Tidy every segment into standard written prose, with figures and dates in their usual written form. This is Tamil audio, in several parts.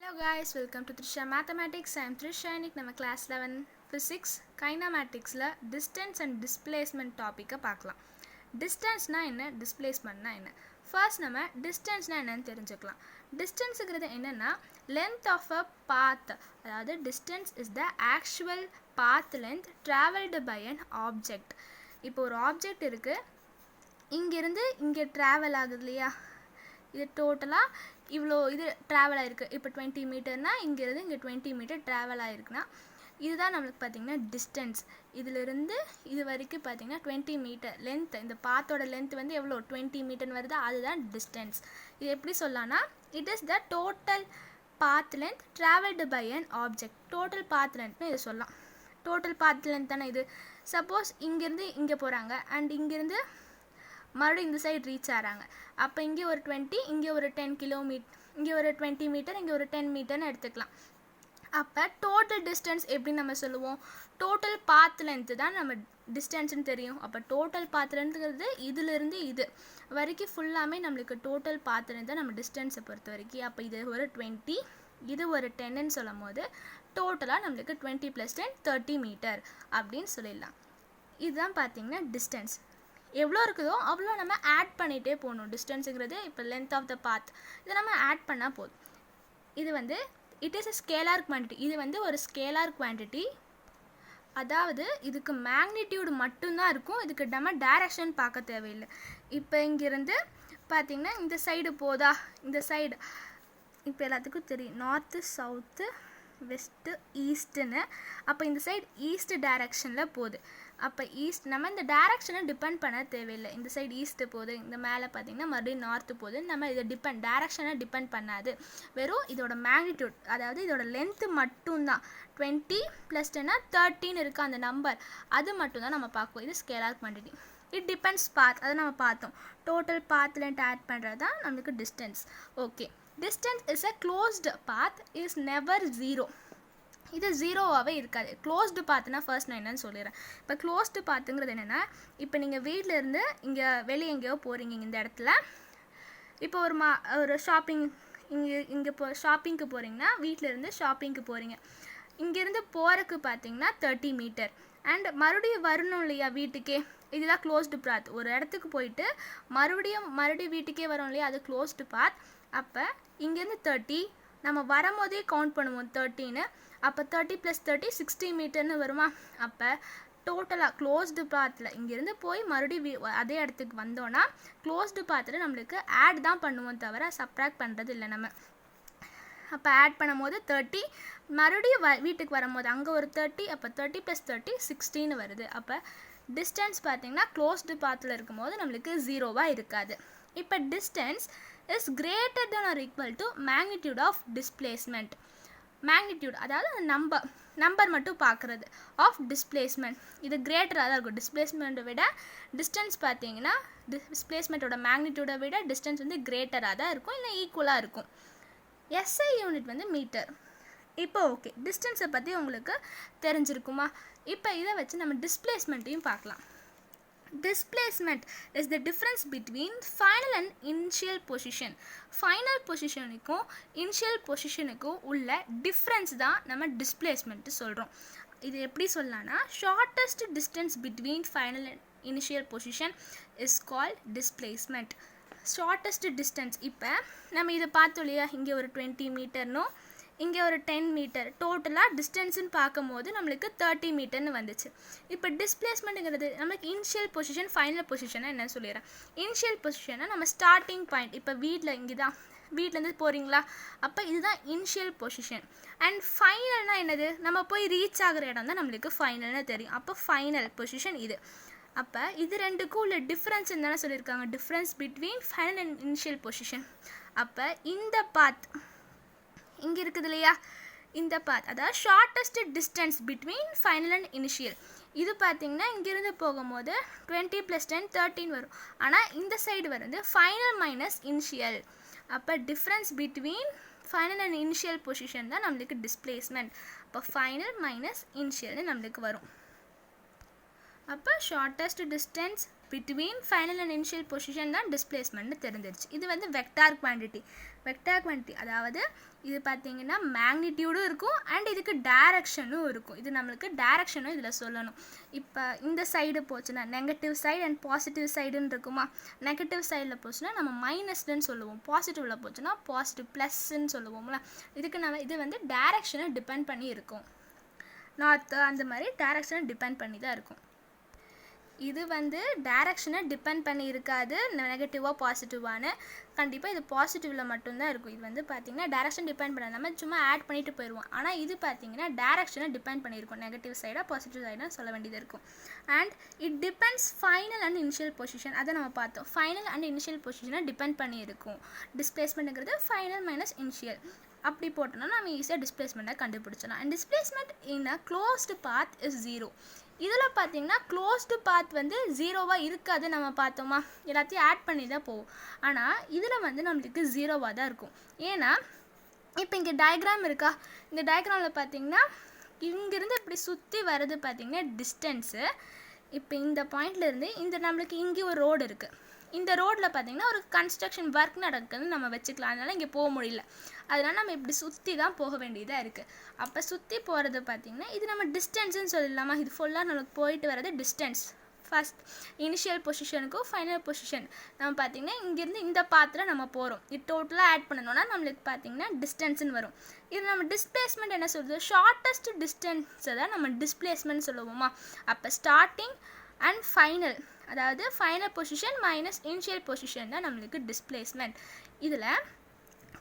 Hello guys, welcome to Trisha Mathematics. I am Trisha. இன்னைக்கு நம்ம class 11 Physics Kinematicsல Distance and Displacement டாபிக்கை பார்க்கலாம். Distanceனா என்ன, Displacementனா என்ன? First நம்ம Distanceனா என்னன்னு தெரிஞ்சுக்கலாம். Distanceங்கிறது என்னன்னா length of a path. அதாவது distance is the actual path length traveled by an object. இப்போ ஒரு ஆப்ஜெக்ட் இருக்கு, இங்கிருந்து இங்கே ட்ராவல் ஆகுது இல்லையா, இது டோட்டலாக இவ்வளோ இது ட்ராவல் ஆகிருக்கு. இப்போ 20 மீட்டர்னால் இங்கேருந்து இங்கே 20 மீட்டர் ட்ராவல் ஆகிருக்குன்னா இதுதான் நம்மளுக்கு பார்த்திங்கன்னா டிஸ்டன்ஸ். இதிலிருந்து இது வரைக்கும் பார்த்திங்கன்னா 20 மீட்டர் லென்த், இந்த பாத்தோட லென்த் வந்து எவ்வளோ 20 மீட்டர் வருது, அதுதான் டிஸ்டன்ஸ். இது எப்படி சொல்லலாம்னா it is the total path length travelled by an object. Total path லென்த்னு இது சொல்லலாம். டோட்டல் பாத் லென்த் தானே இது. சப்போஸ் இங்கேருந்து இங்கே போகிறாங்க அண்ட் இங்கேருந்து மறுபடியும் இந்த சைடு ரீச் ஆகிறாங்க. அப்போ இங்கே ஒரு 20, இங்கே ஒரு 10 கிலோமீட்டர், இங்கே ஒரு 20 மீட்டர், இங்கே ஒரு 10 மீட்டர்னு எடுத்துக்கலாம். அப்போ டோட்டல் டிஸ்டன்ஸ் எப்படி நம்ம சொல்லுவோம், டோட்டல் பாத் லென்த்து தான் நம்ம டிஸ்டன்ஸ்னு தெரியும். அப்போ டோட்டல் பாத் லென்த்துங்கிறது இதிலிருந்து இது வரைக்கும் ஃபுல்லாமே நம்மளுக்கு டோட்டல் பாத் லென்த் தான் நம்ம டிஸ்டன்ஸை பொறுத்த வரைக்கும். அப்போ இது ஒரு 20, இது ஒரு 10ன்னு சொல்லும் போது டோட்டலாக நம்மளுக்கு 20 + 10 30 மீட்டர் அப்படின்னு சொல்லிடலாம். இதுதான் பார்த்திங்கன்னா டிஸ்டன்ஸ். எவ்வளோ இருக்குதோ அவ்வளோ நம்ம ஆட் பண்ணிகிட்டே போகணும். டிஸ்டன்ஸுங்கிறது இப்போ லென்த் ஆஃப் த பாத், இதை நம்ம ஆட் பண்ணால் போதும். இது வந்து it is a scalar quantity. இது வந்து ஒரு ஸ்கேலார் குவான்டிட்டி, அதாவது இதுக்கு மேக்னிடியூடு மட்டும்தான் இருக்கும். இதுக்கு நம்ம டைரக்ஷன் பார்க்க தேவையில்லை. இப்போ இங்கேருந்து பார்த்திங்கன்னா இந்த சைடு போதா, இந்த சைடு இப்போ எல்லாத்துக்கும் தெரியும் நார்த்து சவுத்து வெஸ்ட்டு ஈஸ்ட்டுன்னு. அப்போ இந்த சைடு ஈஸ்ட் டைரக்ஷனில் போகுது. அப்போ ஈஸ்ட் நம்ம இந்த டைரக்ஷனை டிபெண்ட் பண்ண தேவையில்லை. இந்த சைடு ஈஸ்ட்டு போகுது, இந்த மேலே பார்த்திங்கன்னா மறுபடியும் நார்த்து போகுது. நம்ம இதை டைரக்ஷனை டிபெண்ட் பண்ணாது. வெறும் இதோட மேக்னிடியூட், அதாவது இதோட லென்த்து மட்டும்தான். 20 + 10 13 இருக்குது அந்த நம்பர், அது மட்டும்தான் நம்ம பார்க்குவோம். இது ஸ்கேலார் குவான்டிட்டி. இட் டிபெண்ட்ஸ் பாத், அதை நம்ம பார்த்தோம். டோட்டல் பாத் லென்த் ஆட் பண்ணுறது தான் நம்மளுக்கு distance. Okay, distance is a closed path is never zero. இது ஜீரோவாகவே இருக்காது. க்ளோஸ்டு பாத்துனா ஃபர்ஸ்ட் நான் என்னன்னு சொல்லிடுறேன். இப்போ க்ளோஸ்டு பாத்துங்கிறது என்னென்னா, இப்போ நீங்கள் வீட்டிலேருந்து இங்கே வெளியே எங்கேயோ போகிறீங்க, இந்த இடத்துல இப்போ ஒரு ஷாப்பிங் இங்கே ஷாப்பிங்க்கு போகிறீங்கன்னா, வீட்டிலேருந்து ஷாப்பிங்க்கு போகிறீங்க. இங்கேருந்து போகிறதுக்கு பார்த்தீங்கன்னா 30 மீட்டர் அண்ட் மறுபடியும் வரணும் இல்லையா வீட்டுக்கே, இதுதான் க்ளோஸ்டு பாத். ஒரு இடத்துக்கு போயிட்டு மறுபடியும் வீட்டுக்கே வரோம் இல்லையா, அது க்ளோஸ்டு பாத். அப்போ இங்கேருந்து 30, நம்ம வரும்போதே கவுண்ட் பண்ணுவோம் 13. அப்போ 30 + 30 60 மீட்டர்னு வருமா. அப்போ டோட்டலாக க்ளோஸ்டு பாத்தில் இங்கேருந்து போய் மறுபடியும் அதே இடத்துக்கு வந்தோன்னா க்ளோஸ்டு பாத்தில் நம்மளுக்கு ஆட் தான் பண்ணுவோம், தவிர சப்ராக்ட் பண்ணுறது இல்லை நம்ம. அப்போ ஆட் பண்ணும் போது 30, மறுபடியும் வீட்டுக்கு வரும்போது அங்கே ஒரு 30, அப்போ 30 + 30 16 வருது. அப்போ டிஸ்டன்ஸ் பார்த்திங்கன்னா க்ளோஸ்டு பாத்தில் இருக்கும்போது நம்மளுக்கு ஜீரோவாக இருக்காது. இப்போ distance is greater than or equal to magnitude of displacement. Magnitude அதாவது நம்பர் மட்டும் பார்க்குறது ஆஃப் டிஸ்பிளேஸ்மெண்ட், இது கிரேட்டராக தான் இருக்கும். டிஸ்பிளேஸ்மெண்ட்டை விட டிஸ்டன்ஸ் பார்த்தீங்கன்னா டிஸ்பிளேஸ்மெண்ட்டோட மேக்னிடியூடை விட டிஸ்டன்ஸ் வந்து கிரேட்டராக தான் இருக்கும், இல்லை ஈக்குவலாக இருக்கும். எஸ்ஐ யூனிட் வந்து மீட்டர். இப்போ ஓகே, டிஸ்டன்ஸை பற்றி உங்களுக்கு தெரிஞ்சிருக்குமா. இப்போ இதை வச்சு நம்ம டிஸ்பிளேஸ்மெண்ட்டையும் பார்க்கலாம். Displacement is the difference between final and initial position. Final பொசிஷனுக்கும் இனிஷியல் பொசிஷனுக்கும் உள்ள டிஃப்ரென்ஸ் தான் நம்ம டிஸ்பிளேஸ்மெண்ட்டு சொல்கிறோம். இது எப்படி சொல்லலாம்னா, shortest distance between final and initial position is called displacement. Shortest distance, இப்போ நம்ம இதை பார்த்தோம் இல்லையா, இங்கே ஒரு 20 மீட்டர்னும் இங்கே ஒரு 10 மீட்டர், டோட்டலாக டிஸ்டன்ஸுன்னு பார்க்கும்போது நம்மளுக்கு 30 மீட்டர்னு வந்துச்சு. இப்போ டிஸ்பிளேஸ்மெண்ட்டுங்கிறது நம்மளுக்கு இனிஷியல் பொசிஷன் ஃபைனல் பொசிஷனாக என்ன சொல்லிடுறேன். இனிஷியல் பொசிஷனாக நம்ம ஸ்டார்டிங் பாயிண்ட், இப்போ இங்கே தான் வீட்டிலேருந்து போகிறீங்களா, அப்போ இதுதான் இனிஷியல் பொசிஷன். அண்ட் ஃபைனல்னால் என்னது, நம்ம போய் ரீச் ஆகிற இடம் தான் நம்மளுக்கு ஃபைனல்னு தெரியும். அப்போ ஃபைனல் பொசிஷன் இது. அப்போ இது ரெண்டுக்கும் உள்ள டிஃப்ரென்ஸ் என்னென்னு சொல்லியிருக்காங்க, difference between final and initial position. அப்போ இந்த பாத் இங்கே இருக்குது இல்லையா, இந்த பாத் அதாவது shortest distance between final and initial. இது பார்த்திங்கன்னா இங்கேருந்து போகும்போது 20 + 10 13 வரும். ஆனால் இந்த சைடு வந்து ஃபைனல் மைனஸ் இனிஷியல். அப்போ difference between final and initial position தான் நம்மளுக்கு டிஸ்பிளேஸ்மெண்ட். அப்போ ஃபைனல் மைனஸ் இனிஷியல்னு நம்மளுக்கு வரும். அப்போ shortest distance between final and initial position தான் டிஸ்பிளேஸ்மெண்ட்னு தெரிஞ்சிருச்சு. இது வந்து வெக்டார் குவான்டிட்டி. அதாவது இது பார்த்தீங்கன்னா மேக்னிடியூடும் இருக்கும் அண்ட் இதுக்கு டைரக்ஷனும் இருக்கும். இது நம்மளுக்கு டைரக்ஷனும் இதில் சொல்லணும். இப்போ இந்த சைடு போச்சுன்னா நெகட்டிவ் சைடு அண்ட் பாசிட்டிவ் சைடுன்னு இருக்குமா. நெகட்டிவ் சைடில் போச்சுன்னா நம்ம மைனஸ்ன்னு சொல்லுவோம், பாசிட்டிவில் போச்சுன்னா பாசிட்டிவ் ப்ளஸ்ன்னு சொல்லுவோம்ல. இதுக்கு நம்ம இது வந்து டைரக்ஷனை டிபெண்ட் பண்ணி இருக்கும். நார்த்து அந்த மாதிரி டைரக்ஷனை டிபெண்ட் பண்ணி தான் இருக்கும். இது வந்து டைரக்ஷனை டிபெண்ட் பண்ணி இருக்காது, நெகட்டிவாக பாசிட்டிவானு. கண்டிப்பாக இது பாசிட்டிவில் மட்டும்தான் இருக்கும். இது வந்து பார்த்திங்கன்னா டைரக்ஷன் டிபெண்ட் பண்ண நம்ம சும்மா ஆட் பண்ணிட்டு போயிடுவோம். ஆனால் இது பார்த்திங்கன்னா டைரக்ஷனை டிபெண்ட் பண்ணியிருக்கும், நெகட்டிவ் சைடாக பாசிட்டிவ் சைடாக சொல்ல வேண்டியது இருக்கும். And it depends final and initial position. அதை நம்ம பார்த்தோம். ஃபைனல் அண்ட் இனிஷியல் பொசிஷனை டிபெண்ட் பண்ணி இருக்கும். டிஸ்பிளேஸ்மெண்ட்டுங்கிறது ஃபைனல் மைனஸ் இனிஷியல் அப்படி போட்டோம்னா நம்ம ஈஸியாக டிஸ்பிளேஸ்மெண்ட்டை கண்டுபிடிச்சலாம். And displacement in a closed path is 0. இதில் பார்த்தீங்கன்னா க்ளோஸ்டு பாத் வந்து 0வாக இருக்காது. நம்ம பார்த்தோமா, எல்லாத்தையும் ஆட் பண்ணி தான் போவோம். ஆனால் இதில் வந்து நம்மளுக்கு 0வாக தான் இருக்கும். ஏன்னா இப்போ இங்கே டயக்ராம் இருக்கா, இந்த டயக்ராமில் பார்த்தீங்கன்னா இங்கேருந்து இப்படி சுற்றி வர்றது பார்த்தீங்கன்னா டிஸ்டன்ஸு. இப்போ இந்த பாயிண்ட்லேருந்து இந்த நம்மளுக்கு இங்கே ஒரு ரோடு இருக்குது. இந்த ரோட்டில் பார்த்திங்கன்னா ஒரு கன்ஸ்ட்ரக்ஷன் ஒர்க் நடக்குதுன்னு நம்ம வச்சுக்கலாம். அதனால் இங்கே போக முடியல. அதனால் நம்ம இப்படி சுற்றி தான் போக வேண்டியதாக இருக்குது. அப்போ சுற்றி போகிறது பார்த்திங்கன்னா இது நம்ம டிஸ்டன்ஸுன்னு சொல்லலாமா. இது ஃபுல்லாக நம்மளுக்கு போயிட்டு வர்றது டிஸ்டன்ஸ். ஃபஸ்ட் இனிஷியல் பொசிஷனுக்கும் ஃபைனல் பொசிஷன் நம்ம பார்த்திங்கன்னா இங்கேருந்து இந்த பாத்தில் நம்ம போகிறோம். இது டோட்டலாக ஆட் பண்ணணும்னா நம்மளுக்கு பார்த்திங்கன்னா டிஸ்டன்ஸ்னு வரும். இது நம்ம டிஸ்பிளேஸ்மெண்ட் என்ன சொல்கிறது, ஷார்ட்டஸ்ட் டிஸ்டன்ஸை தான் நம்ம டிஸ்பிளேஸ்மெண்ட் சொல்லுவோமா. அப்போ ஸ்டார்டிங் அண்ட் ஃபைனல், அதாவது final position minus initial position தான் நம்மளுக்கு டிஸ்பிளேஸ்மெண்ட். இதில்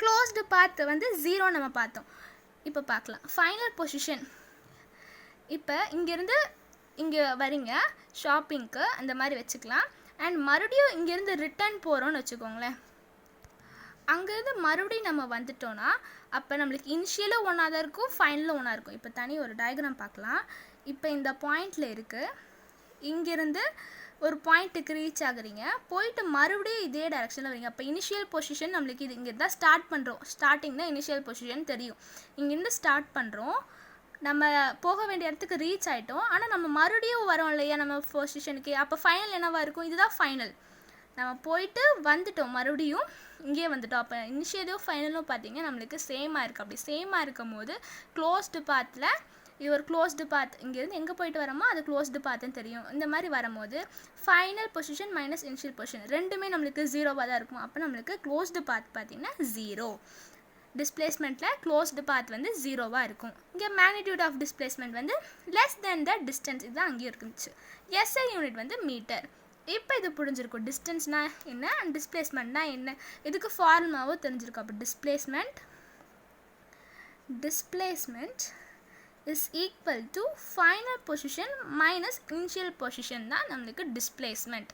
க்ளோஸ்டு பாத் வந்து 0 நம்ம பார்த்தோம். இப்போ பார்க்கலாம் ஃபைனல் பொசிஷன். இப்போ இங்கேருந்து இங்கே வரீங்க ஷாப்பிங்க்கு, அந்த மாதிரி வச்சுக்கலாம். அண்ட் மறுபடியும் இங்கேருந்து ரிட்டர்ன் போகிறோன்னு வச்சுக்கோங்களேன். அங்கேருந்து மறுபடியும் நம்ம வந்துட்டோன்னா அப்போ நம்மளுக்கு இனிஷியலும் ஒன்றா தான் இருக்கும், ஃபைனலும் ஒன்றா இருக்கும். இப்போ தனி ஒரு டயக்ராம் பார்க்கலாம். இப்போ இந்த பாயிண்டில் இருக்குது, இங்கேருந்து ஒரு பாயிண்ட்டுக்கு ரீச் ஆகுறீங்க, போயிட்டு மறுபடியும் இதே டைரெக்ஷனில் வரீங்க. அப்போ இனிஷியல் பொசிஷன் நம்மளுக்கு இது இங்கே தான் ஸ்டார்ட் பண்ணுறோம். ஸ்டார்டிங் தான் இனிஷியல் பொசிஷன் தெரியும். இங்கேருந்து ஸ்டார்ட் பண்ணுறோம், நம்ம போக வேண்டிய இடத்துக்கு ரீச் ஆகிட்டோம். ஆனால் நம்ம மறுபடியும் வரோம் இல்லையா நம்ம பொசிஷனுக்கு. அப்போ ஃபைனல் என்னவாக இருக்கும், இதுதான் ஃபைனல். நம்ம போயிட்டு வந்துட்டோம், மறுபடியும் இங்கே வந்துட்டோம். அப்போ இனிஷியலும் ஃபைனலும் பார்த்தீங்கன்னா நம்மளுக்கு சேமாக இருக்குது. அப்படி சேமாக இருக்கும் போது க்ளோஸ்டு பாத்தில் இது ஒரு க்ளோஸ்டு பாத், இங்கேருந்து எங்கே போயிட்டு வரோமோ அது க்ளோஸ்டு பாத்துன்னு தெரியும். இந்த மாதிரி வரும்போது final position minus initial position ரெண்டுமே நம்மளுக்கு 0வாக தான் இருக்கும். அப்போ நம்மளுக்கு க்ளோஸ்டு பாத் பார்த்திங்கன்னா 0. டிஸ்பிளேஸ்மெண்ட்டில் க்ளோஸ்டு பாத் வந்து 0வாக இருக்கும். இங்கே மேக்னிடியூட் ஆஃப் டிஸ்பிளேஸ்மெண்ட் வந்து லெஸ் தென் த டிஸ்டன்ஸ், இதுதான் அங்கேயும் இருந்துச்சு. எஸ்ஐ யூனிட் வந்து மீட்டர். இப்போ இது புரிஞ்சிருக்கும் டிஸ்டன்ஸ்னா என்ன அண்ட் டிஸ்பிளேஸ்மெண்ட்னா என்ன. இதுக்கு ஃபார்முலாவும் தெரிஞ்சிருக்கும். அப்போ displacement is equal to final position minus initial position தான் நம்மளுக்கு displacement.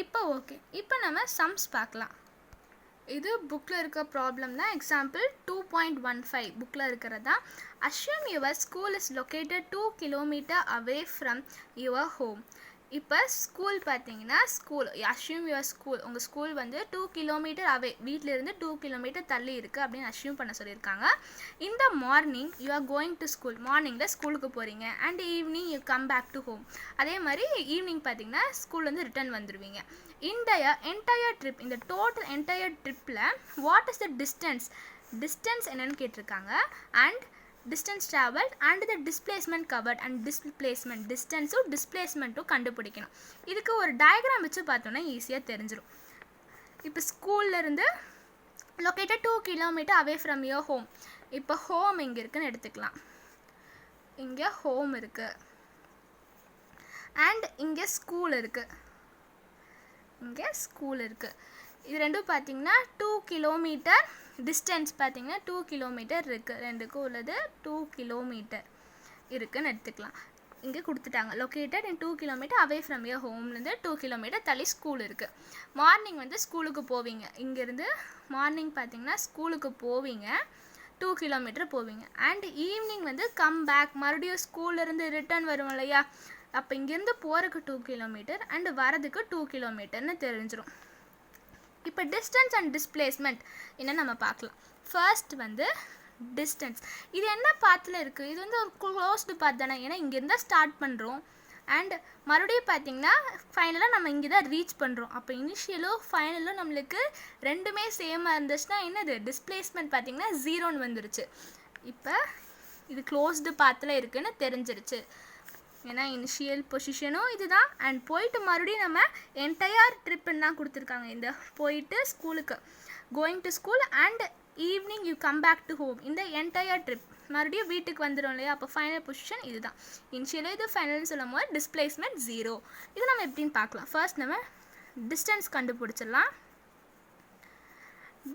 இப்போ ஓகே, இப்போ நம்ம சம்ஸ் பார்க்கலாம். இது புக்கில் இருக்க ப்ராப்ளம் தான். எக்ஸாம்பிள் 2.15 புக்கில் இருக்கிறதா. assume your school is located 2 km away from your home. இப்போ ஸ்கூல் பார்த்தீங்கன்னா assume your school, உங்கள் ஸ்கூல் வந்து 2 km அவே, வீட்டிலேருந்து 2 km தள்ளி இருக்குது அப்படின்னு அஷ்யூம் பண்ண சொல்லியிருக்காங்க. இந்த morning you are going to school, மார்னிங்கில் ஸ்கூலுக்கு போகிறீங்க. And evening you come back to home. அதே மாதிரி ஈவினிங் பார்த்தீங்கன்னா ஸ்கூல்லேருந்து ரிட்டர்ன் வந்துடுவீங்க. இந்த என்டையர் ட்ரிப், இந்த டோட்டல் என்டையர் ட்ரிப்பில் வாட் இஸ் த டிஸ்டன்ஸ் என்னன்னு கேட்டிருக்காங்க. And distance traveled and the displacement covered and displacement டிஸ்டன்ஸும் டிஸ்பிளேஸ்மெண்ட்டும் கண்டுபிடிக்கணும். இதுக்கு ஒரு டயக்ராம் வச்சு பார்த்தோன்னா ஈஸியாக தெரிஞ்சிடும். இப்போ ஸ்கூல்லேருந்து located 2 km away from your home. இப்போ ஹோம் எங்கே இருக்குன்னு எடுத்துக்கலாம். இங்கே ஹோம் இருக்குது அண்ட் இங்கே ஸ்கூல் இருக்குது. இது ரெண்டும் பார்த்தீங்கன்னா 2 km டிஸ்டன்ஸ் பார்த்தீங்கன்னா 2 km இருக்குது. ரெண்டுக்கும் உள்ளது 2 km இருக்குதுன்னு எடுத்துக்கலாம். இங்கே கொடுத்துட்டாங்க located in 2 km away from your ஹோம்லேருந்து 2 km தள்ளி ஸ்கூல் இருக்குது. மார்னிங் வந்து ஸ்கூலுக்கு போவீங்க. இங்கேருந்து மார்னிங் பார்த்தீங்கன்னா ஸ்கூலுக்கு போவீங்க, 2 km போவீங்க. அண்ட் ஈவினிங் வந்து கம் பேக், மறுபடியும் ஸ்கூல்லேருந்து ரிட்டர்ன் வரும் இல்லையா. அப்போ இங்கேருந்து போகிறதுக்கு 2 km அண்டு வரதுக்கு 2 kmன்னு தெரிஞ்சிடும். இப்போ டிஸ்டன்ஸ் அண்ட் டிஸ்பிளேஸ்மெண்ட் என்ன நம்ம பார்க்கலாம். ஃபர்ஸ்ட் வந்து டிஸ்டன்ஸ். இது என்ன பாத்தில் இருக்குது, இது வந்து ஒரு க்ளோஸ்டு பாத் தானே. ஏன்னா இங்கேருந்து ஸ்டார்ட் பண்ணுறோம் அண்ட் மறுபடியும் பார்த்திங்கன்னா ஃபைனலாக நம்ம இங்கே தான் ரீச் பண்ணுறோம். அப்போ இனிஷியலும் ஃபைனலும் நம்மளுக்கு ரெண்டுமே சேமாக இருந்துச்சுன்னா என்னது டிஸ்பிளேஸ்மெண்ட் பார்த்திங்கன்னா 0ன்னு வந்துருச்சு. இப்போ இது க்ளோஸ்டு பாத்தில் இருக்குதுன்னு தெரிஞ்சிருச்சு. ஏன்னா இனிஷியல் பொசிஷனும் இதுதான். அண்ட் போயிட்டு மறுபடியும் நம்ம என்டையர் ட்ரிப்புன்னு தான் கொடுத்துருக்காங்க. இந்த போயிட்டு ஸ்கூலுக்கு going to school and evening you come back to home, இந்த என்டையர் ட்ரிப் மறுபடியும் வீட்டுக்கு வந்துடும் இல்லையா. அப்போ ஃபைனல் பொசிஷன் இதுதான். இனிஷியலாக இது ஃபைனல்னு சொல்லும் போது டிஸ்பிளேஸ்மெண்ட் 0. இது நம்ம எப்படின்னு பார்க்கலாம். ஃபர்ஸ்ட் நம்ம டிஸ்டன்ஸ் கண்டுபிடிச்சிடலாம்.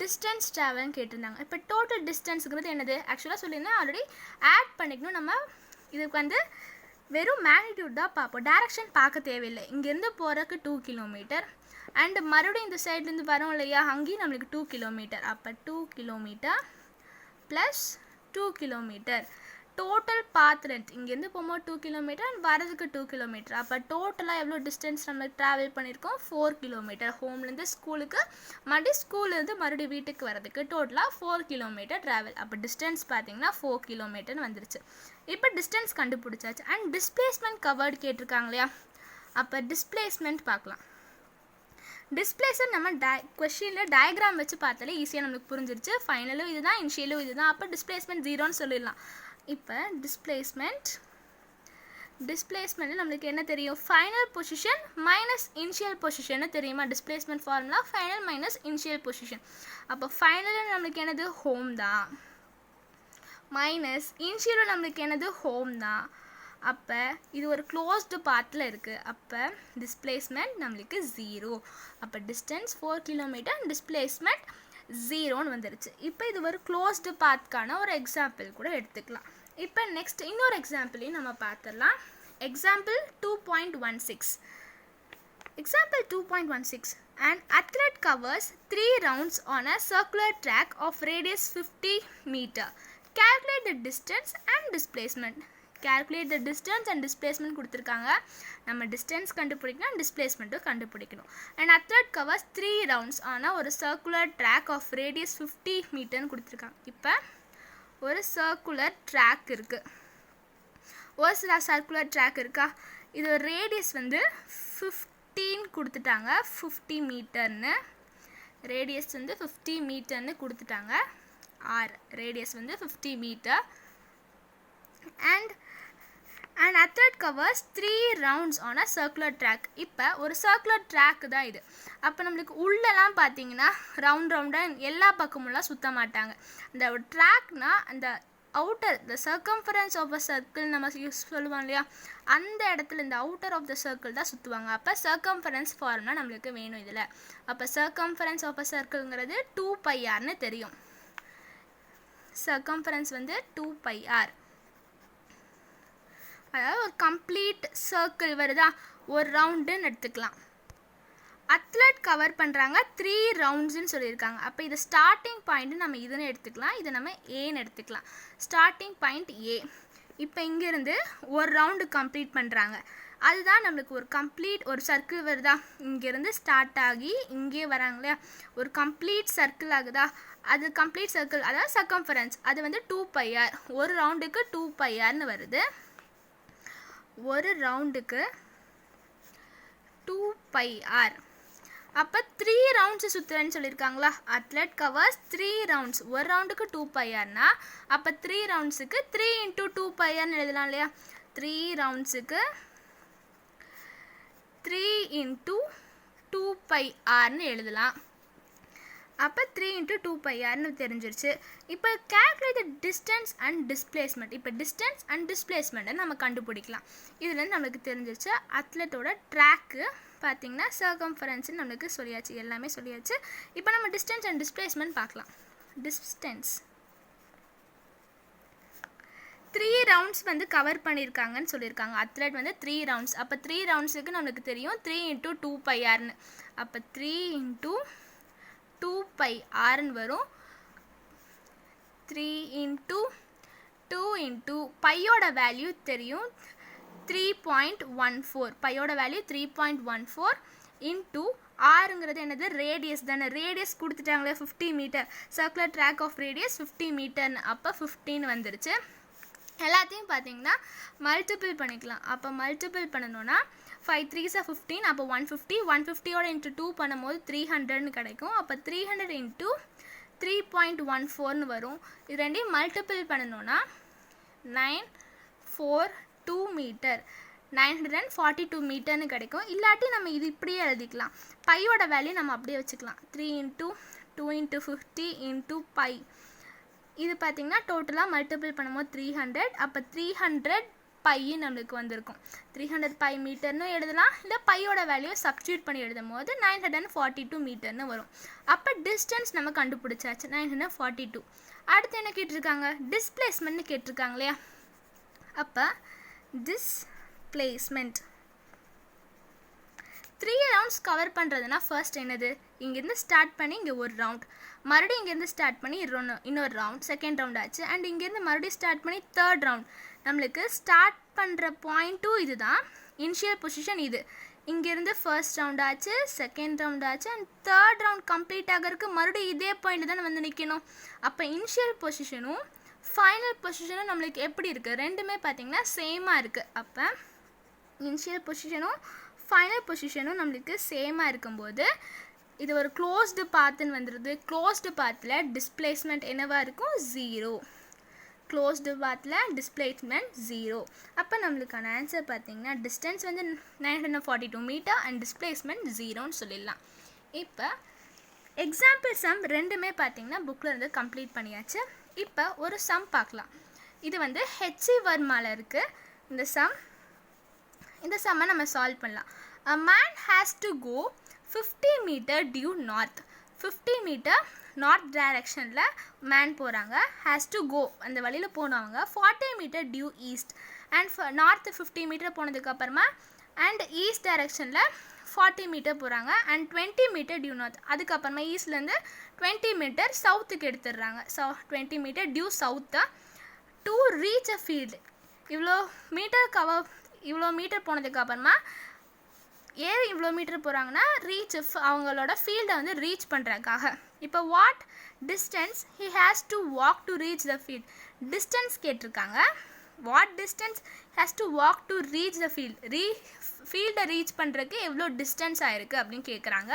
டிஸ்டன்ஸ் ட்ராவல்னு கேட்டிருந்தாங்க. இப்போ டோட்டல் டிஸ்டன்ஸுங்கிறது என்னது ஆக்சுவலாக சொல்லியிருந்தேன் ஆல்ரெடி. ஆட் பண்ணிக்கணும். நம்ம இதுக்கு வந்து வெறும் மேக்னிடியூட் தான் பார்ப்போம், டைரக்ஷன் பார்க்க தேவையில்லை. இங்கேருந்து போகிறதுக்கு 2 கிலோமீட்டர் அண்ட் மறுபடியும் இந்த சைட்லேருந்து வரோம் இல்லையா, அங்கேயும் நம்மளுக்கு 2 கிலோமீட்டர். அப்போ 2 kilometre plus 2 kilometre total path length. இங்கேருந்து போகும்போது 2 கிலோமீட்டர் அண்ட் வரதுக்கு 2 கிலோமீட்டர். அப்போ டோட்டலாக எவ்வளோ டிஸ்டன்ஸ் நம்ம ட்ராவல் பண்ணியிருக்கோம் 4 கிலோமீட்டர். ஹோம்லேருந்து ஸ்கூலுக்கு மறுபடியும் ஸ்கூல்லேருந்து மறுபடியும் வீட்டுக்கு வரதுக்கு டோட்டலாக 4 கிலோமீட்டர் ட்ராவல். அப்போ டிஸ்டன்ஸ் பார்த்திங்கன்னா 4 கிலோமீட்டர்னு வந்துருச்சு. இப்போ டிஸ்டன்ஸ் கண்டுபிடிச்சாச்சு. அண்ட் டிஸ்பிளேஸ்மெண்ட் கவர்டு கேட்டிருக்காங்க இல்லையா. அப்போ டிஸ்பிளேஸ்மெண்ட் பார்க்கலாம். டிஸ்பிளேஸ்மெண்ட் நம்ம கொஷினில் டயக்ராம் வச்சு பார்த்தாலே ஈஸியாக நம்மளுக்கு புரிஞ்சிருச்சு. ஃபைனலும் இதுதான், இனிஷியலும் இதுதான். அப்போ டிஸ்பிளேஸ்மெண்ட் 0ன்னு சொல்லிடலாம். இப்போ டிஸ்பிளேஸ்மெண்ட் நம்மளுக்கு என்ன தெரியும், ஃபைனல் பொசிஷன் மைனஸ் இனிஷியல் பொசிஷன்னு தெரியுமா. Displacement formula final minus initial position. அப்போ ஃபைனலில் நம்மளுக்கு என்னது ஹோம் தான், மைனஸ் இனிஷியலும் நம்மளுக்கு என்னது ஹோம் தான். அப்போ இது ஒரு க்ளோஸ்டு பாத்தில் இருக்குது. அப்போ டிஸ்பிளேஸ்மெண்ட் நம்மளுக்கு 0. அப்போ டிஸ்டன்ஸ் 4 கிலோமீட்டர், டிஸ்பிளேஸ்மெண்ட் 0ன்னு வந்துருச்சு. இப்போ இது ஒரு க்ளோஸ்டு பாத்க்கான ஒரு எக்ஸாம்பிள் கூட எடுத்துக்கலாம். இப்போ நெக்ஸ்ட் இன்னொரு எக்ஸாம்பிளையும் நம்ம பார்த்துடலாம். Example 2.16. Example 2.16. An athlete covers 3 rounds on a circular track of radius 50 meter. Calculate the distance and displacement. Calculate the distance and displacement கொடுத்துருக்காங்க. நம்ம distance கண்டுபிடிக்கணும், displacementடும் கண்டுபிடிக்கணும். An athlete covers 3 rounds on ஒரு circular track of radius 50 meterன்னு கொடுத்துருக்காங்க. இப்போ ஒரு circular track இருக்கு. ஒரு circular track இருக்கா. இது ரேடியஸ் வந்து 15 கொடுத்துட்டாங்க, 50 மீட்டர்னு. ரேடியஸ் வந்து 50 மீட்டர்னு கொடுத்துட்டாங்க. ரேடியஸ் வந்து 50 metre. And an athlete covers 3 rounds on a circular track. இப்போ ஒரு circular track தான் இது. அப்போ நம்மளுக்கு உள்ளெல்லாம் பார்த்தீங்கன்னா ரவுண்டாக எல்லா பக்கமெல்லாம் சுற்ற மாட்டாங்க. இந்த ஒரு ட்ராக்னா அந்த outer, the circumference of a circle நம்ம சொல்லுவோம் இல்லையா, அந்த இடத்துல இந்த அவுட்டர் ஆஃப் த சர்க்கிள் தான் சுற்றுவாங்க. அப்போ சர்க்கம்ஃபரன்ஸ் ஃபார்ம்னா நம்மளுக்கு வேணும் இதில். அப்போ சர்க்கம்ஃபரன்ஸ் ஆஃப் அ சர்க்கிள்ங்கிறது 2πrன்னு தெரியும். சர்க்கம்ஃபரன்ஸ் வந்து 2πr. அதாவது ஒரு கம்ப்ளீட் சர்க்கிள் வருதா, ஒரு ரவுண்டுன்னு எடுத்துக்கலாம். அத்லட் கவர் பண்ணுறாங்க 3 ரவுண்ட்ஸ்ன்னு சொல்லியிருக்காங்க. அப்போ இது ஸ்டார்டிங் பாயிண்ட்டு நம்ம இதுன்னு எடுத்துக்கலாம், இதை நம்ம ஏன்னு எடுத்துக்கலாம். ஸ்டார்டிங் பாயிண்ட் ஏ. இப்போ இங்கேருந்து ஒரு ரவுண்டு கம்ப்ளீட் பண்ணுறாங்க. அதுதான் நம்மளுக்கு ஒரு கம்ப்ளீட் ஒரு சர்க்கிள் வருதா, இங்கேருந்து ஸ்டார்ட் ஆகி இங்கே வராங்க இல்லையா, ஒரு கம்ப்ளீட் சர்க்கிள் ஆகுதா. அது கம்ப்ளீட் சர்க்கிள் அதாவது சர்க்கம்ஃபரன்ஸ், அது வந்து 2πr. ஒரு ரவுண்டுக்கு 2πrன்னு வருது. ஒரு ரவுண்டுக்கு 2πr. அப்போ 3 ரவுண்ட்ஸு சுற்றுறேன்னு சொல்லியிருக்காங்களா. அத்லட் கவர்ஸ் 3 ரவுண்ட்ஸ், ஒரு ரவுண்டுக்கு 2πrனா அப்போ 3 ரவுண்ட்ஸுக்கு 3 × 2πrன்னு எழுதலாம் இல்லையா. 3 ரவுண்ட்ஸுக்கு 3 × 2πrன்னு எழுதலாம். அப்போ 3 × 2πrன்னு தெரிஞ்சிருச்சு. இப்போ calculate the distance and displacement. இப்போ distance and displacementை நம்ம கண்டுபிடிக்கலாம். இதுலேருந்து நம்மளுக்கு தெரிஞ்சிருச்சு. அத்லட்டோட ட்ராக்கு பார்த்திங்கன்னா சர்க்கம்ஃபரன்ஸ்ன்னு நம்மளுக்கு சொல்லியாச்சு, எல்லாமே சொல்லியாச்சு. இப்போ நம்ம டிஸ்டன்ஸ் அண்ட் டிஸ்பிளேஸ்மெண்ட் பார்க்கலாம். டிஸ்டன்ஸ் 3 ரவுண்ட்ஸ் வந்து கவர் பண்ணியிருக்காங்கன்னு சொல்லியிருக்காங்க. அத்லட் வந்து 3 ரவுண்ட்ஸ். அப்போ 3 ரவுண்ட்ஸுக்கு நம்மளுக்கு தெரியும் 3 × 2πrன்னு. அப்போ 3 × 2πrன்னு வரும். 3 × 2 × பையோட வேல்யூ தெரியும் 3.14. பையோட வேல்யூ 3.14 இன்டூ ஆருங்கிறது என்னது ரேடியஸ் தானே. ரேடியஸ் கொடுத்துட்டாங்களே 50 metre, circular track of radius 50 மீட்டர்னு. அப்போ 15 வந்துருச்சு. எல்லாத்தையும் பார்த்தீங்கன்னா மல்டிபிள் பண்ணிக்கலாம். அப்போ மல்டிபிள் பண்ணணும்னா 5 3s are 15, அப்போ 150, 150யோட இன்ட்டு 2 பண்ணும்போது 300ன்னு கிடைக்கும். அப்போ 300 இன்ட்டு 3.14ன்னு வரும். இது ரெண்டையும் மல்டிபிள் பண்ணணும்னா 942 மீட்டர், 942 மீட்டர்னு கிடைக்கும். இல்லாட்டி நம்ம இது இப்படியே எழுதிக்கலாம். பையோட வேல்யூ நம்ம அப்படியே வச்சுக்கலாம். 3 இன்ட்டு 2 இன்ட்டு 50 இன்ட்டு பை. இது பார்த்திங்கன்னா டோட்டலாக மல்டிபிள் பண்ணும்போது 300. அப்போ 300 பை நம்மளுக்கு வந்திருக்கும். 300 பை மீட்டர்னு எழுதலாம். இல்லை பையோட வேல்யூ சப்ஸ்டியூட் பண்ணி எழுதும் போது 942 மீட்டர்னு வரும். அப்போ டிஸ்டன்ஸ் நம்ம கண்டுபிடிச்சாச்சு, 942. அடுத்து என்ன கேட்டிருக்காங்க? டிஸ்பிளேஸ்மெண்ட்னு கேட்டிருக்காங்க இல்லையா? அப்போ டிஸ்பிளேஸ்மெண்ட் 3 ரவுண்ட்ஸ் கவர் பண்ணுறதுனா ஃபர்ஸ்ட் என்னது? இங்கேருந்து ஸ்டார்ட் பண்ணி இங்கே ஒரு ரவுண்ட், மறுபடியும் இங்கேருந்து ஸ்டார்ட் பண்ணி இன்னொரு ரவுண்ட், செகண்ட் ரவுண்ட் ஆச்சு. அண்ட் இங்கேருந்து மறுபடியும் ஸ்டார்ட் பண்ணி தேர்ட் ரவுண்ட். நம்மளுக்கு ஸ்டார்ட் பண்ணுற பாயிண்ட்டும் இது தான், இனிஷியல் பொசிஷன் இது. இங்கேருந்து ஃபர்ஸ்ட் ரவுண்ட் ஆச்சு, செகண்ட் ரவுண்ட் ஆச்சு, அண்ட் தேர்ட் ரவுண்ட் கம்ப்ளீட் ஆகிறதுக்கு மறுபடியும் இதே பாயிண்ட் தான் வந்து நிற்கணும். அப்போ இனிஷியல் பொசிஷனும் ஃபைனல் பொசிஷனும் நம்மளுக்கு எப்படி இருக்குது? ரெண்டுமே பார்த்திங்கன்னா சேமாக இருக்குது. அப்போ இனிஷியல் பொசிஷனும் ஃபைனல் பொசிஷனும் நம்மளுக்கு சேமாக இருக்கும்போது இது ஒரு க்ளோஸ்டு பாத்துன்னு வந்துடுது. க்ளோஸ்டு பாத்தில் டிஸ்பிளேஸ்மெண்ட் என்னவாக இருக்கும்? 0. க்ளோஸ்டு பாத்தில் டிஸ்பிளேஸ்மெண்ட் 0. அப்போ நம்மளுக்கான ஆன்சர் பார்த்திங்கன்னா டிஸ்டன்ஸ் வந்து 942 மீட்டர் அண்ட் டிஸ்பிளேஸ்மெண்ட் 0ன்னு சொல்லிடலாம். இப்போ எக்ஸாம்பிள் சம் ரெண்டுமே பார்த்திங்கன்னா புக்கில் இருந்து கம்ப்ளீட் பண்ணியாச்சு. இப்போ ஒரு சம் பார்க்கலாம். இது வந்து ஹெச்சி வர்மாவில் இருக்குது. இந்த சம்மை நம்ம சால்வ் பண்ணலாம். A man has to go 50 meter due north. 50 meter north டைரக்ஷனில் மேன் போகிறாங்க. ஹேஸ் டு கோ, அந்த வழியில் போனவங்க 40 metre due east. And north 50 metre போனதுக்கப்புறமா அண்ட் ஈஸ்ட் டைரக்ஷனில் 40 மீட்டர் போகிறாங்க. And 20 metre due north. அதுக்கப்புறமா ஈஸ்ட்லேருந்து 20 மீட்டர் சவுத்துக்கு எடுத்துடுறாங்க. 20 மீட்டர் டியூ சவுத்தை டு ரீச் அ ஃபீல்டு. இவ்வளோ மீட்டர் போனதுக்கப்புறமா ஏன் இவ்வளோ மீட்டர் போகிறாங்கன்னா ரீச் அவங்களோட ஃபீல்டை வந்து ரீச் பண்ணுறதுக்காக. இப்போ what distance he has to walk to reach the field. Distance கேட்டிருக்காங்க. What distance has to walk to reach the ஃபீல்டை ரீச் பண்ணுறதுக்கு எவ்வளோ டிஸ்டன்ஸ் ஆகிருக்கு அப்படின்னு கேட்குறாங்க.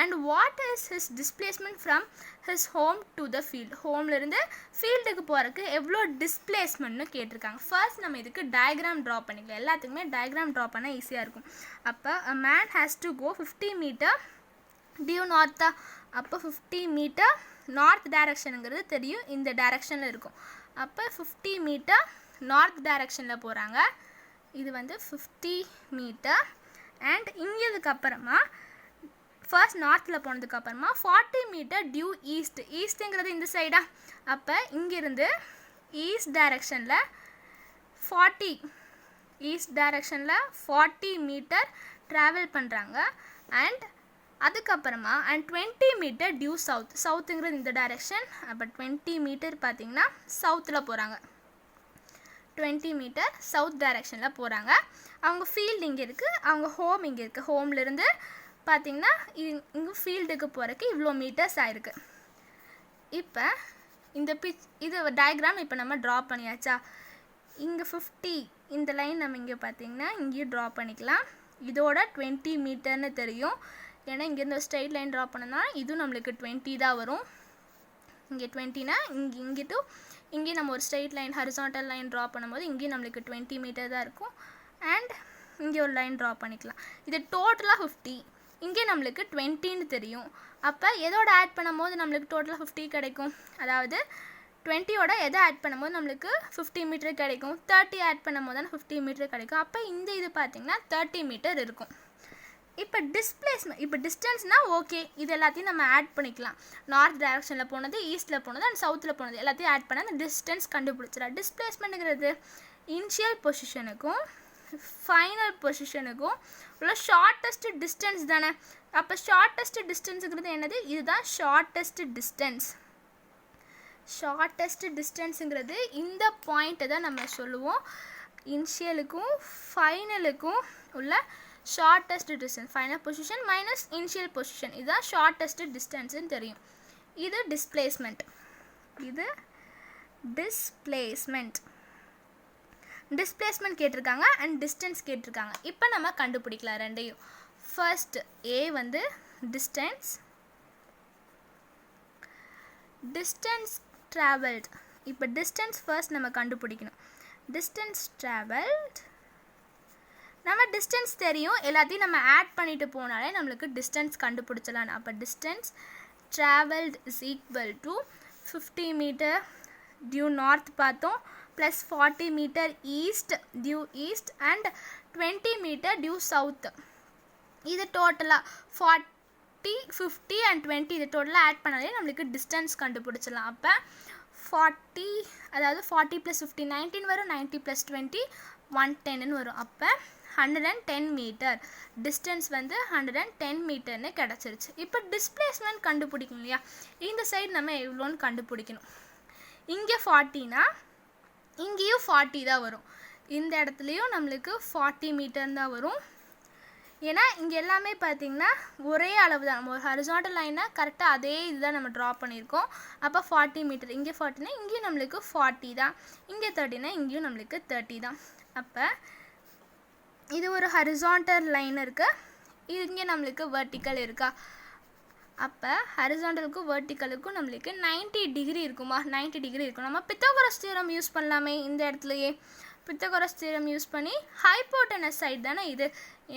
And what is his displacement from his home to the field. ஹோம்லேருந்து ஃபீல்டுக்கு போகிறதுக்கு எவ்வளோ டிஸ்பிளேஸ்மெண்ட்னு கேட்டிருக்காங்க. ஃபர்ஸ்ட் நம்ம இதுக்கு டயக்ராம் ட்ரா பண்ணிக்கலாம். எல்லாத்துக்குமே டயக்ராம் ட்ரா பண்ணால் ஈஸியாக இருக்கும். அப்போ a man has to go 50 metre due நார்த்தா. அப்போ 50 மீட்டர் நார்த் டைரக்ஷனுங்கிறது தெரியும், இந்த டைரக்ஷனில் இருக்கும். அப்போ 50 மீட்டர் நார்த் டைரக்ஷனில் போகிறாங்க. இது வந்து 50 மீட்டர். அண்ட் இங்கேதுக்கப்புறமா ஃபர்ஸ்ட் நார்த்தில் போனதுக்கப்புறமா 40 மீட்டர் டியூ ஈஸ்ட். ஈஸ்ட்டுங்கிறது இந்த சைடா. அப்போ இங்கேருந்து ஈஸ்ட் டைரக்ஷனில் 40 மீட்டர் ட்ராவல் பண்ணுறாங்க. அண்ட் அதுக்கப்புறமா அண்ட் 20 மீட்டர் டியூ சவுத்துங்கிறது இந்த டைரக்ஷன். அப்போ 20 மீட்டர் பார்த்திங்கன்னா சவுத்தில் போகிறாங்க. 20 மீட்டர் சவுத் டைரக்ஷனில் போகிறாங்க. அவங்க ஃபீல்டு இங்கே இருக்குது, அவங்க ஹோம் இங்கே இருக்குது. ஹோம்லேருந்து பார்த்திங்கன்னா இங்கே ஃபீல்டுக்கு போகிறதுக்கு இவ்வளோ மீட்டர்ஸ் ஆயிருக்கு. இப்போ இது டயக்ராம் இப்போ நம்ம ட்ரா பண்ணியாச்சா. இங்கே 50 இந்த லைன் நம்ம இங்கே பார்த்திங்கன்னா இங்கேயும் ட்ரா பண்ணிக்கலாம். இதோட 20 மீட்டர்னு தெரியும். ஏன்னா இங்கேருந்து ஒரு ஸ்ட்ரெயிட் லைன் ட்ரா பண்ணோம்னா இதுவும் நம்மளுக்கு 20 தான் வரும். இங்கே 20னா இங்கே டு இங்கே நம்ம ஒரு straight line horizontal line draw பண்ணும்போது இங்கேயும் நம்மளுக்கு 20 மீட்டர் தான் இருக்கும். அண்ட் இங்கே ஒரு லைன் ட்ரா பண்ணிக்கலாம். இது டோட்டலாக 50, இங்கே நம்மளுக்கு 20ன்னு தெரியும். அப்போ எதோட ஆட் பண்ணும்போது நம்மளுக்கு டோட்டலாக 50 கிடைக்கும். அதாவது 20யோட எதை ஆட் பண்ணும்போது நம்மளுக்கு 50 மீட்டர் கிடைக்கும். 30 ஆட் பண்ணும்போது தான் 50 மீட்டர் கிடைக்கும். அப்போ இந்த இது பார்த்திங்கன்னா 30 மீட்டர் இருக்கும். இப்போ டிஸ்டன்ஸ்னால் ஓகே, இது எல்லாத்தையும் நம்ம ஆட் பண்ணிக்கலாம். நார்த் டைரக்ஷனில் போனது, ஈஸ்ட்டில் போனது அண்ட் சவுத்தில் போனது எல்லாத்தையும் ஆட் பண்ணால் அந்த டிஸ்டன்ஸ் கண்டுபிடிச்சிடலாம். டிஸ்பிளேஸ்மெண்ட்டுங்கிறது இனிஷியல் பொசிஷனுக்கும் ஃபைனல் பொசிஷனுக்கும் உள்ள ஷார்ட்டஸ்ட் டிஸ்டன்ஸ் தானே. அப்போ ஷார்ட்டஸ்ட் டிஸ்டன்ஸுங்கிறது என்னது? இதுதான் ஷார்ட்டஸ்ட் டிஸ்டன்ஸ். ஷார்ட்டஸ்ட் டிஸ்டன்ஸுங்கிறது இந்த பாயிண்ட்டை தான் நம்ம சொல்லுவோம். இனிஷியலுக்கும் ஃபைனலுக்கும் உள்ள shortest distance, final position minus initial position, இதுதான் ஷார்ட்டஸ்ட் டிஸ்டன்ஸ்னு தெரியும். இது டிஸ்பிளேஸ்மெண்ட். டிஸ்பிளேஸ்மெண்ட் கேட்டிருக்காங்க அண்ட் டிஸ்டன்ஸ் கேட்டிருக்காங்க. இப்போ நம்ம கண்டுபிடிக்கலாம் ரெண்டையும். ஃபர்ஸ்ட் ஏ வந்து டிஸ்டன்ஸ் ட்ராவல்ட். இப்போ டிஸ்டன்ஸ் ஃபர்ஸ்ட் நம்ம கண்டுபிடிக்கணும். டிஸ்டன்ஸ் ட்ராவல்ட், நம்ம டிஸ்டன்ஸ் தெரியும், எல்லாத்தையும் நம்ம ஆட் பண்ணிட்டு போனாலே நம்மளுக்கு டிஸ்டன்ஸ் கண்டுபிடிச்சலாம். அப்போ distance travelled is equal to 50 metre due north பார்த்தோம், plus 40 metre east due east and 20 metre due south. இது டோட்டலாக 40, 50 அண்ட் 20 இது டோட்டலாக ஆட் பண்ணாலே நம்மளுக்கு டிஸ்டன்ஸ் கண்டுபிடிச்சலாம். அப்போ 40, அதாவது 40 + 50 19 வரும், 90 + 20 110 வரும். அப்போ 110 மீட்டர் டிஸ்டன்ஸ் வந்து 110 மீட்டர்னு கிடச்சிருச்சு. இப்போ டிஸ்பிளேஸ்மெண்ட் கண்டுபிடிக்கணும் இல்லையா, இந்த சைடு நம்ம எவ்வளோன்னு கண்டுபிடிக்கணும். இங்கே 40னா இங்கேயும் 40 தான் வரும், இந்த இடத்துலையும் நம்மளுக்கு 40 மீட்டர் தான் வரும். ஏன்னா இங்கே எல்லாமே பார்த்திங்கன்னா ஒரே அளவு தான், நம்ம ஒரு ஹரிசாண்டல் லைனை கரெக்டாக அதே இதுதான் நம்ம ட்ரா பண்ணியிருக்கோம். அப்போ 40 மீட்டர், இங்கே 40னா இங்கேயும் நம்மளுக்கு 40 தான், இங்கே 30னா இங்கேயும் நம்மளுக்கு 30 தான். அப்போ இது ஒரு ஹரிசாண்டல் லைன் இருக்குது, இங்கே நம்மளுக்கு வெர்டிக்கல் இருக்கா. அப்போ ஹரிசாண்டலுக்கும் வெர்டிக்கலுக்கும் நம்மளுக்கு 90 டிகிரி இருக்குமா, 90 டிகிரி இருக்கும். நம்ம பித்தகோரஸ் தியரம் யூஸ் பண்ணலாமே இந்த இடத்துலையே. பித்தகோரஸ் தியரம் யூஸ் பண்ணி ஹைப்போட்டனஸ் சைடு தானே இது,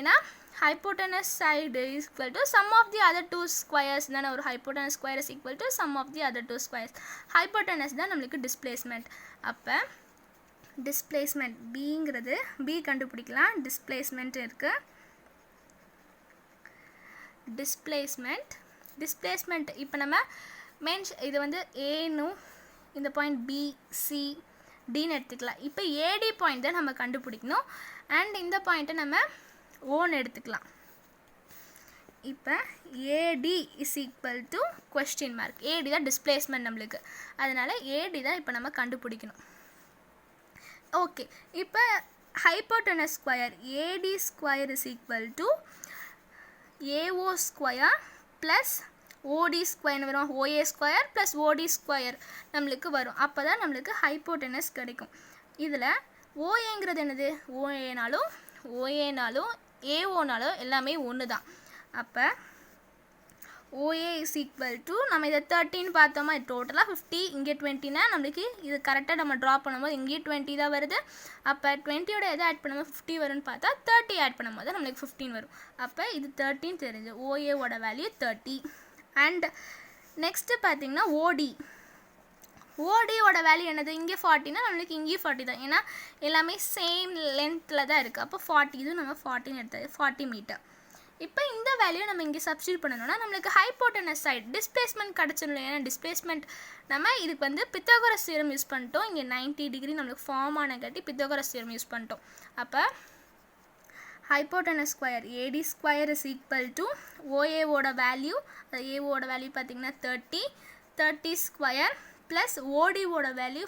ஏன்னா hypotenuse side is equal to sum of the other 2 squares தானே. ஒரு hypotenuse square is equal to sum of the other 2 squares. Hypotenuse தான் நம்மளுக்கு டிஸ்பிளேஸ்மெண்ட். அப்போ டிஸ்பிளேஸ்மெண்ட் பிங்கிறது பி கண்டுபிடிக்கலாம். டிஸ்பிளேஸ்மெண்ட் இருக்குது. டிஸ்பிளேஸ்மெண்ட் இப்போ நம்ம இது வந்து ஏனும் இந்த பாயிண்ட் பி சி டின்னு எடுத்துக்கலாம். இப்போ ஏடி பாயிண்ட் தான் நம்ம கண்டுபிடிக்கணும் அண்ட் இந்த பாயிண்ட்டை நம்ம ஓன்னு எடுத்துக்கலாம். இப்போ AD is equal to question mark. AD தான் டிஸ்பிளேஸ்மெண்ட் நம்மளுக்கு, அதனால் ஏடி தான் இப்போ நம்ம கண்டுபிடிக்கணும். ஓகே, இப்போ hypotenuse square AD square is equal to AO square plus OD ஸ்கொயர்னு வரும், OA square plus OD square நம்மளுக்கு வரும். அப்போ தான் நம்மளுக்கு ஹைப்போட்டனஸ் கிடைக்கும். இதில் ஓஏங்கிறது என்னது, ஓஏனாலும் ஏஓனாலும் எல்லாமே ஒன்று தான். அப்போ ஓஏ இஸ் ஈக்குவல் டு நம்ம இதை 13 பார்த்தோமா, இது டோட்டலாக 50, இங்கே 20னா நம்மளுக்கு இது கரெக்டாக நம்ம ட்ரா பண்ணும்போது இங்கேயும் 20 தான் வருது. அப்போ 20யோட எதை ஆட் பண்ணும்போது 50 வரும்னு பார்த்தா 30 ஆட் பண்ணும்போது நம்மளுக்கு 15 வரும். அப்போ இது 13 தெரிஞ்சு ஓஏவோட வேல்யூ 30. அண்ட் நெக்ஸ்ட்டு பார்த்திங்கன்னா ஓடியோட வேல்யூ என்னது, இங்கே 40னா நம்மளுக்கு இங்கேயும் 40 தான், ஏன்னா எல்லாமே சேம் லென்த்தில் தான் இருக்குது. அப்போ 40, இதுவும் நம்ம 40ன்னு எடுத்தது 40 மீட்டர். இப்போ இந்த வேல்யூ நம்ம இங்கே சப்ஸ்டியூட் பண்ணணும்னா நம்மளுக்கு ஹைப்போட்டனஸ் சைடு டிஸ்பிளேஸ்மெண்ட் கிடச்சிடும். ஏன்னா டிஸ்பிளேஸ்மெண்ட் நம்ம இதுக்கு வந்து பித்தகோரஸ் தியரம் யூஸ் பண்ணிட்டோம். இங்கே 90 டிகிரி நம்மளுக்கு ஃபார்ம் ஆன கட்டி பித்தகோரஸ் தியரம் யூஸ் பண்ணிட்டோம். அப்போ hypotenuse square AD square is equal to ஓஏவோட வேல்யூ, ஏஓட வேல்யூ பார்த்திங்கன்னா 30 ஸ்கொயர் ப்ளஸ் ஓடிவோட வேல்யூ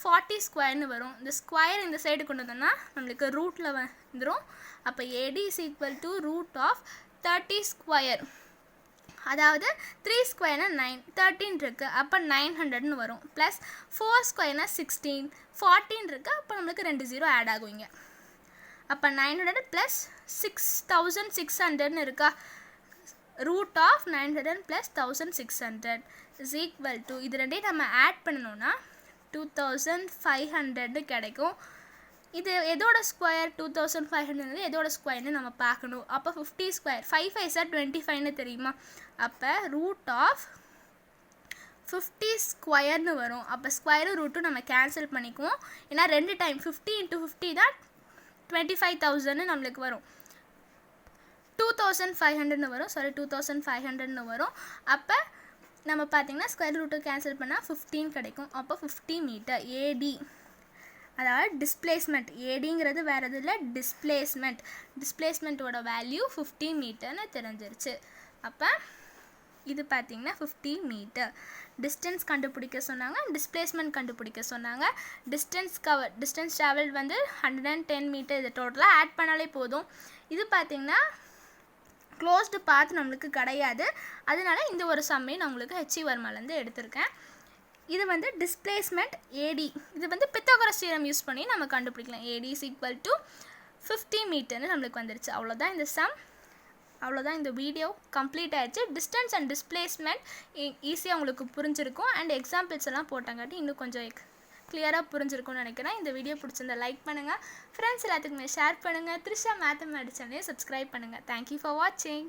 40 ஸ்கொயர்னு வரும். இந்த ஸ்கொயர் இந்த சைடு கொண்டு வந்தோம்னா நம்மளுக்கு ரூட்டில் வந்துடும். அப்போ AD is equal to root of 30 square, அதாவது 3 ஸ்கொயர்னா 9, 13 இருக்குது, அப்போ 900ன்னு வரும். ப்ளஸ் 4 ஸ்கொயர்னா 16, 14 இருக்குது, அப்போ நம்மளுக்கு 2 0 ஆட் ஆகுங்க. அப்போ 900 ப்ளஸ் 6600ன்னு இருக்கா, root of 900 plus 1600 is equal to இது ரெண்டையும் நம்ம ஆட் பண்ணணும்னா 2500 கிடைக்கும். இது எதோட ஸ்கொயர் 2500 எதோட ஸ்கொயர்னு நம்ம பார்க்கணும். அப்போ 50 ஸ்கொயர் 5 5 சார் 25ன்னு தெரியுமா. அப்போ ரூட் ஆஃப் 50 ஸ்கொயர்னு வரும். அப்போ ஸ்கொயரும் ரூட்டும் நம்ம கேன்சல் பண்ணிக்குவோம். ஏன்னா 2 டைம் 50 × 50 தான் 25,000ன்னு நம்மளுக்கு வரும். 2500ன்னு வரும், 2500ன்னு வரும். அப்போ நம்ம பார்த்திங்கன்னா ஸ்கொயர் ரூட்டு கேன்சல் பண்ணால் 15 கிடைக்கும். அப்போ 50 மீட்டர் ஏடி, அதாவது டிஸ்பிளேஸ்மெண்ட். ஏடிங்கிறது வேறு எதுவும் இல்லை, டிஸ்பிளேஸ்மெண்ட்டோட வேல்யூ 50 மீட்டர்னு தெரிஞ்சிருச்சு. அப்போ இது பார்த்திங்கன்னா 50 மீட்டர். டிஸ்டன்ஸ் கண்டுபிடிக்க சொன்னாங்க, டிஸ்பிளேஸ்மெண்ட் கண்டுபிடிக்க சொன்னாங்க. டிஸ்டன்ஸ் ட்ராவல் வந்து 110 மீட்டர். இது டோட்டலாக ஆட் பண்ணாலே போதும். இது பார்த்திங்கன்னா க்ளோஸ்டு பாத் நம்மளுக்கு கிடையாது, அதனால இந்த ஒரு சம்மை நான் உங்களுக்கு HC வர்மாலேருந்து எடுத்திருக்கேன். இது வந்து டிஸ்பிளேஸ்மெண்ட் ஏடி, இது வந்து பித்தகோரஸ் பைத்தாகரஸ் தியரம் யூஸ் பண்ணி நம்ம கண்டுபிடிக்கலாம். AD is equal to 50 மீட்டர்னு நம்மளுக்கு வந்துருச்சு. அவ்வளோதான் இந்த சம். அவ்வளோதான் இந்த வீடியோ கம்ப்ளீட் ஆகிடுச்சு. டிஸ்டன்ஸ் அண்ட் டிஸ்பிளேஸ்மெண்ட் ஈஸியாக உங்களுக்கு புரிஞ்சிருக்கும். அண்ட் எக்ஸாம்பிள்ஸ் எல்லாம் போட்டாங்காட்டி இன்னும் கொஞ்சம் கிளியராக புரிஞ்சிருக்கும்னு நினைக்கிறேன். இந்த வீடியோ பிடிச்சிருந்தா லைக் பண்ணுங்கள், ஃப்ரெண்ட்ஸ் எல்லாத்துக்குமே ஷேர் பண்ணுங்கள், த்ரிஷா மேத்தமேட்டிக்ஸ் சேனலையும் சப்ஸ்கிரைப் பண்ணுங்கள். தேங்க்யூ ஃபார் வாட்சிங்.